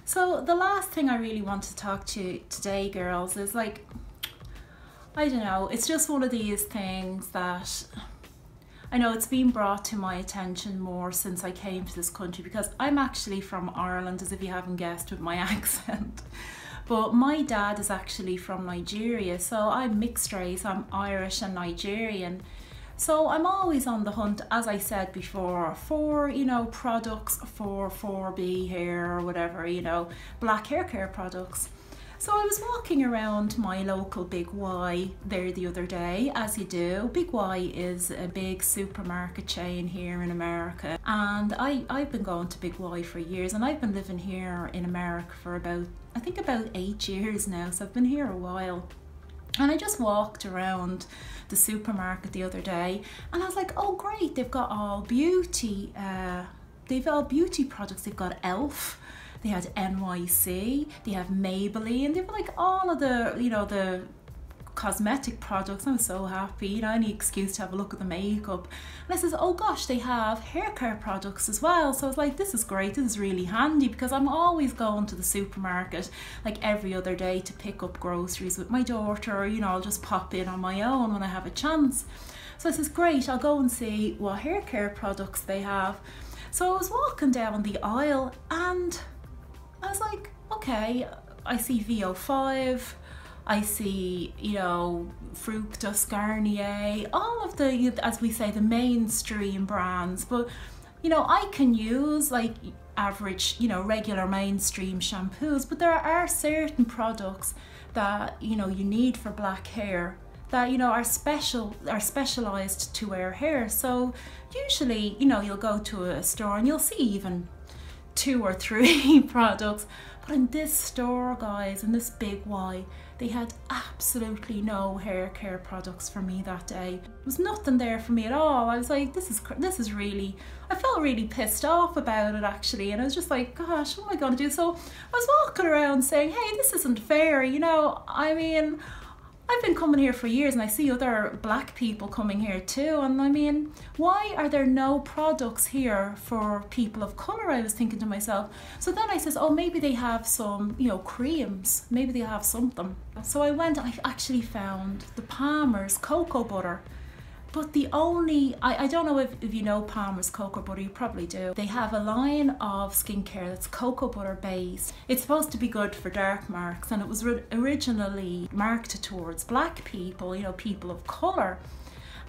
So the last thing I really want to talk to you today, girls, is like, I don't know, it's just one of these things that I know it's been brought to my attention more since I came to this country, because I'm actually from Ireland, as if you haven't guessed with my accent. But my dad is actually from Nigeria, so I'm mixed race, I'm Irish and Nigerian. So I'm always on the hunt, as I said before, for, products for 4B hair or whatever, black hair care products. So I was walking around my local Big Y there the other day, as you do. Big Y is a big supermarket chain here in America. And I've been going to Big Y for years, and I've been living here in America for about 8 years now, so I've been here a while. And I just walked around the supermarket the other day, and I was like, oh great, they've got all beauty, products. They've got Elf, they had NYC, they have Maybelline, they've like all of the, the cosmetic products. I was so happy, any excuse to have a look at the makeup. And I says, oh gosh, they have hair care products as well. So I was like, this is great, this is really handy, because I'm always going to the supermarket like every other day to pick up groceries with my daughter, or I'll just pop in on my own when I have a chance. So I says, great, I'll go and see what hair care products they have. So I was walking down the aisle and I was like, okay, I see VO5, I see, Fructus, Garnier, all of the, as we say, the mainstream brands. But, I can use like average, regular mainstream shampoos, but there are certain products that, you need for black hair that, are specialized to our hair. So usually, you'll go to a store and you'll see even 2 or 3 products. But in this store, guys, in this Big Y, they had absolutely no hair care products for me that day. There was nothing there for me at all. I was like, this is really, I felt really pissed off about it actually, and I was just like, gosh, what am I gonna do? So I was walking around saying, hey, this isn't fair, I mean, I've been coming here for years and I see other black people coming here too, and I mean, why are there no products here for people of colour? I was thinking to myself. So then I says, oh, maybe they have some, creams, maybe they have something. So I went, I actually found the Palmer's cocoa butter. But the only, I don't know if you know Palmer's cocoa butter, you probably do. They have a line of skincare that's cocoa butter based. It's supposed to be good for dark marks, and it was originally marketed towards black people, people of colour.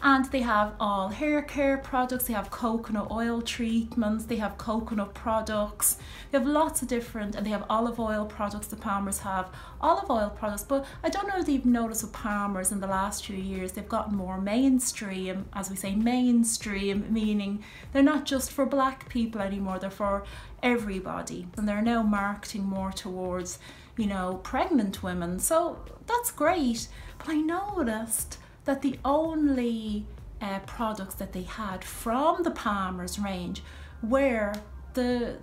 And they have all hair care products, they have coconut oil treatments, they have coconut products, they have lots of different, and they have olive oil products. The Palmer's have olive oil products. But I don't know if you've noticed with Palmer's in the last few years, they've gotten more mainstream, as we say, mainstream, meaning they're not just for black people anymore, they're for everybody. And they're now marketing more towards, pregnant women. So that's great. But I noticed that the only products that they had from the Palmer's range were the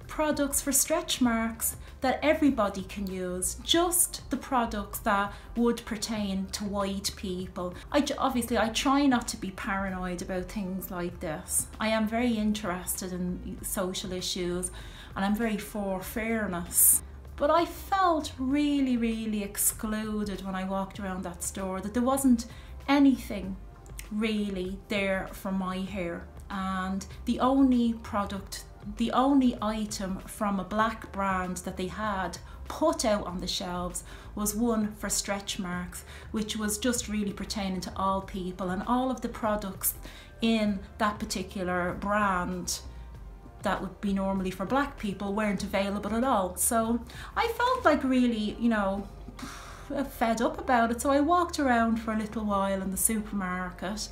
products for stretch marks that everybody can use, just the products that would pertain to white people. Obviously I try not to be paranoid about things like this. I am very interested in social issues and I'm very for fairness. But I felt really, really excluded when I walked around that store, that there wasn't anything really there for my hair. And the only product, the only item from a black brand that they had put out on the shelves was one for stretch marks, which was just really pertaining to all people. And all of the products in that particular brand that would be normally for black people weren't available at all. So I felt like really, fed up about it. So I walked around for a little while in the supermarket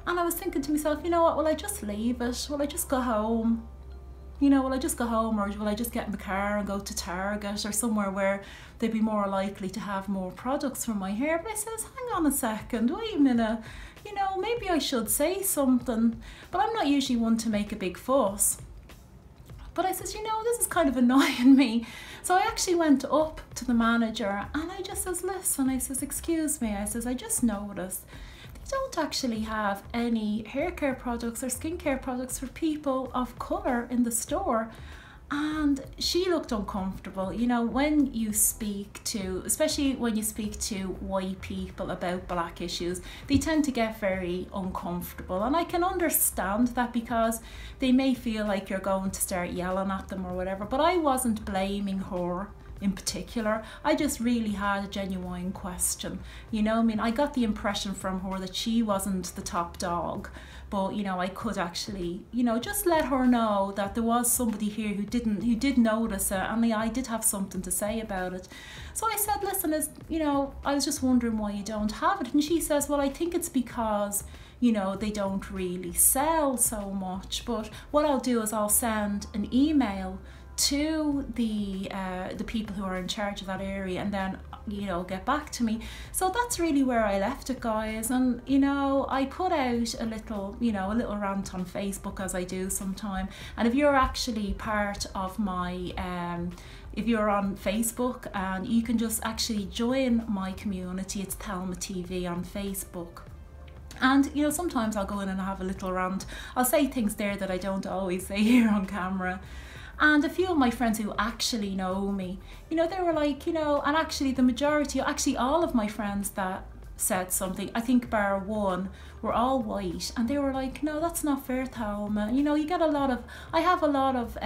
and I was thinking to myself, you know what, will I just leave it? Will I just go home? Will I just go home, or will I just get in the car and go to Target or somewhere where they'd be more likely to have more products for my hair? But I says, hang on a second, wait a minute, maybe I should say something. But I'm not usually one to make a big fuss. But I says, this is kind of annoying me. So I actually went up to the manager and I just says, listen, I says, excuse me, I says, I just noticed they don't actually have any hair care products or skincare products for people of colour in the store. And she looked uncomfortable. You know, when you speak to, especially when you speak to white people about black issues, they tend to get very uncomfortable. And I can understand that, because they may feel like you're going to start yelling at them or whatever. But I wasn't blaming her in particular. I just really had a genuine question. You know, I mean, I got the impression from her that she wasn't the top dog. But, you know, I could actually, you know, just let her know that there was somebody here who did notice it, and I did have something to say about it. So I said, listen, you know, I was just wondering why you don't have it. And she says, well, I think it's because, you know, they don't really sell so much. But what I'll do is I'll send an email to the people who are in charge of that area, and then, you know, get back to me. So that's really where I left it, guys. And, you know, I put out a little, you know, a little rant on Facebook, as I do sometime. And if you're actually part of my if you're on Facebook, and you can just actually join my community, it's Thelma TV on Facebook. And, you know, sometimes I'll go in and have a little rant. I'll say things there that I don't always say here on camera. And a few of my friends who actually know me, you know, they were like, you know, and actually the majority, actually all of my friends that said something, I think bar one, were all white, and they were like, no, that's not fair, Thelma. You know, you get a lot of, I have a lot of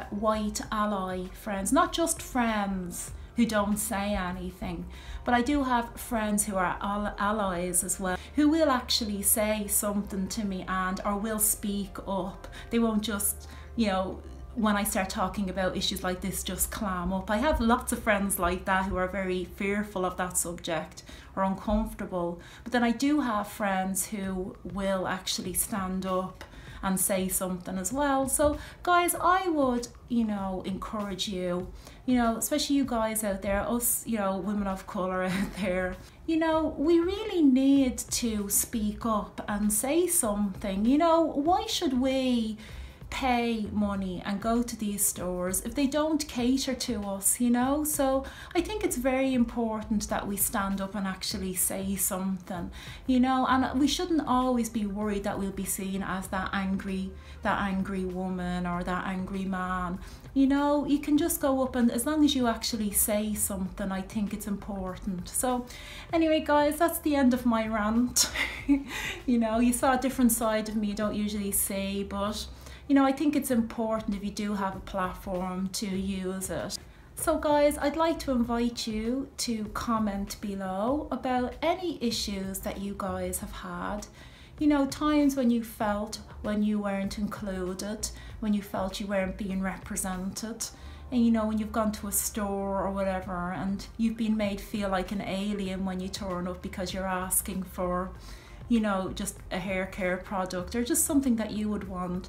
white ally friends, not just friends who don't say anything, but I do have friends who are allies as well, who will actually say something to me and or will speak up. They won't just, you know, when I start talking about issues like this, just clam up. I have lots of friends like that who are very fearful of that subject or uncomfortable. But then I do have friends who will actually stand up and say something as well. So guys, I would, you know, encourage you, you know, especially you guys out there, us, you know, women of colour out there, you know, we really need to speak up and say something. You know, why should we pay money and go to these stores if they don't cater to us, you know? So I think it's very important that we stand up and actually say something, you know, and we shouldn't always be worried that we'll be seen as that angry woman or that angry man. You know, you can just go up, and as long as you actually say something, I think it's important. So anyway, guys, that's the end of my rant. You know, you saw a different side of me you don't usually see, but you know, I think it's important if you do have a platform to use it. So guys, I'd like to invite you to comment below about any issues that you guys have had. You know, times when you felt when you weren't included, when you felt you weren't being represented. And you know, when you've gone to a store or whatever and you've been made feel like an alien when you turn up because you're asking for, you know, just a hair care product or just something that you would want.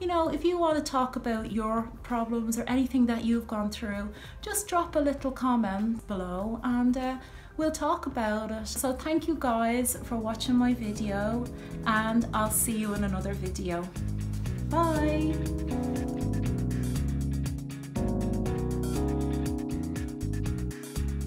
You know, if you want to talk about your problems or anything that you've gone through, just drop a little comment below and we'll talk about it. So thank you guys for watching my video, and I'll see you in another video. Bye!